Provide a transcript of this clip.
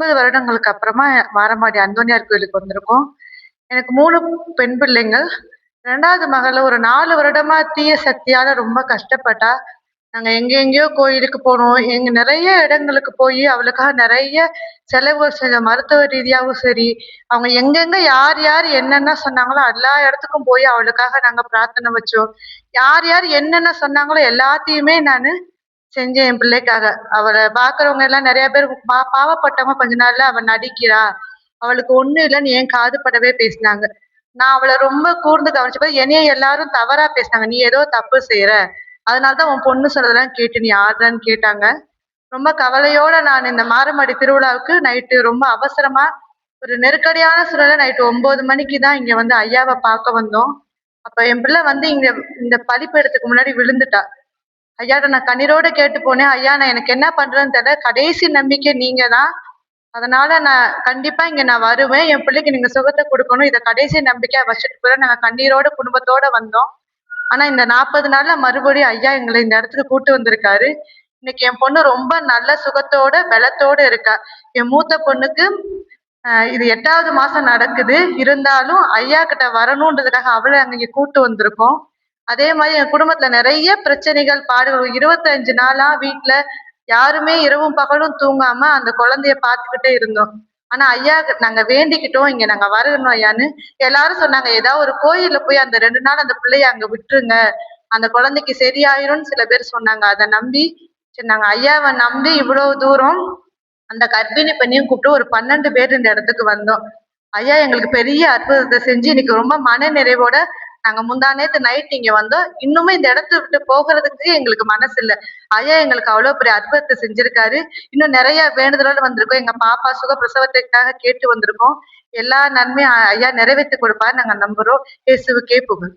9 வருடங்களுக்கு அப்புறமா மாரமாடி அந்தோனியார் கோயிலுக்கு வந்திருக்கோம். எனக்கு 3 பெண் பிள்ளைங்கள். 2வது மகள ஒரு 4 வருடமா தீய சக்தியால ரொம்ப கஷ்டப்பட்டா. நாங்க எங்கெங்கேயோ கோயிலுக்கு போனோம். நெறைய இடங்களுக்கு போயி அவளுக்காக நெறைய செலவுகள் செஞ்சோம். மருத்துவ ரீதியாவும் சரி, அவங்க எங்கெங்க யார் யார் என்னென்ன சொன்னாங்களோ எல்லா இடத்துக்கும் போய் அவளுக்காக நாங்க பிரார்த்தனை வச்சோம். யார் யார் என்னென்ன சொன்னாங்களோ எல்லாத்தையுமே நானு செஞ்சேன் என் பிள்ளைக்காக. அவள பார்க்குறவங்க எல்லாம் நெறைய பேர் பாவப்பட்டவங்க கொஞ்ச நாள்ல அவ நடிக்கிறா. அவளுக்கு ஒண்ணும் இல்லன்னு என் காது படவே பேசினாங்க. நான் அவள ரொம்ப கூர்ந்து கவனிச்சப்ப என்னைய எல்லாரும் தவறா பேசினாங்க. "நீ ஏதோ தப்பு செய்ற. அதனால தான் உன் பொண்ணு சொல்றதெல்லாம் கேட்டு நீ ஆடுறன்னு" கேட்டாங்க. ரொம்ப கவலையோட நான் இந்த மாரமடி திருவிழாவுக்கு நைட்டு ரொம்ப அவசரமா ஒரு நெருக்கடியான சூழ்நிலை நைட்டு 9 மணிக்கு தான் இங்க வந்து ஐயாவ பார்க்க வந்தோம். அப்ப என் பிள்ளை வந்து இங்க இந்த பலிபீடத்துக்கு முன்னாடி விழுந்துட்டா. ஐயாட்ட நான் கண்ணீரோட கேட்டு போனேன். "ஐயா நான் எனக்கு என்ன பண்றதுன்னு தெரியல. கடைசி நம்பிக்கை நீங்க தான். அதனால நான் கண்டிப்பா இங்க நான் வருவேன். என் பிள்ளைக்கு நீங்க சுகத்த குடுக்கணும். இத கடைசி நம்பிக்கையா வச்சுட்டு போறேன்." நாங்க கண்ணீரோட குடும்பத்தோட வந்தோம். ஆனா இந்த 40 நாள்ல மறுபடியும் ஐயா எங்கள இந்த இடத்துக்கு கூட்டு வந்திருக்காரு. இன்னைக்கு என் பொண்ணு ரொம்ப நல்ல சுகத்தோட, பலத்தோட இருக்கா. என் மூத்த பொண்ணுக்கு இது 8வது மாசம் நடக்குது. இருந்தாலும் ஐயா கிட்ட வரணுன்றதுக்காக அவள அங்க இங்க கூட்டு வந்திருக்கோம். அதே மாரி என் குடும்பத்துல நெறைய பிரச்சனைகள், பாடுகள் 25 நாளா வீட்ல யாருமே இரவும் பகலும் தூங்காம அந்த குழந்தைய பார்த்துக்கிட்டே இருந்தோம். ஆனா ஐயா நாங்க வேண்டிக்கிட்டோம், இங்க நாங்க வரணும் ஐயான்னு. எல்லாரும் சொன்னாங்க, "ஏதாவது ஒரு கோயில்ல போய் அந்த 2 நாள் அந்த பிள்ளைய அங்க விட்டுருங்க. அந்த குழந்தைக்கு சரியாயிரும்னு" சில பேர் சொன்னாங்க. அத நம்பி, சரி நாங்க ஐயாவ நம்பி இவ்வளவு தூரம் அந்த கர்ப்பிணி பெண்ணையும் கூப்பிட்டு ஒரு 12 பேர் இந்த இடத்துக்கு வந்தோம். ஐயா எங்களுக்கு பெரிய அற்புதத்த செஞ்சு இன்னைக்கு ரொம்ப மன நிறைவோட நாங்க முந்தா நேத்து நைட் இங்க வந்தோம். இன்னுமே இந்த இடத்த விட்டு போகிறதுக்கு எங்களுக்கு மனசு இல்ல. ஐயா எங்களுக்கு அவ்வளவு பெரிய அற்புதத்த செஞ்சிருக்காரு. இன்னும் நெறைய வேண்டுதலோட வந்திருக்கோம். எங்க பாப்பா சுகப்பிரசவத்திற்காக கேட்டு வந்திருக்கோம். எல்லா நன்மையும் ஐயா நிறைவேத்தி கொடுப்பார் நாங்க நம்புறோம். இயேசுவுக்கே புகழ்.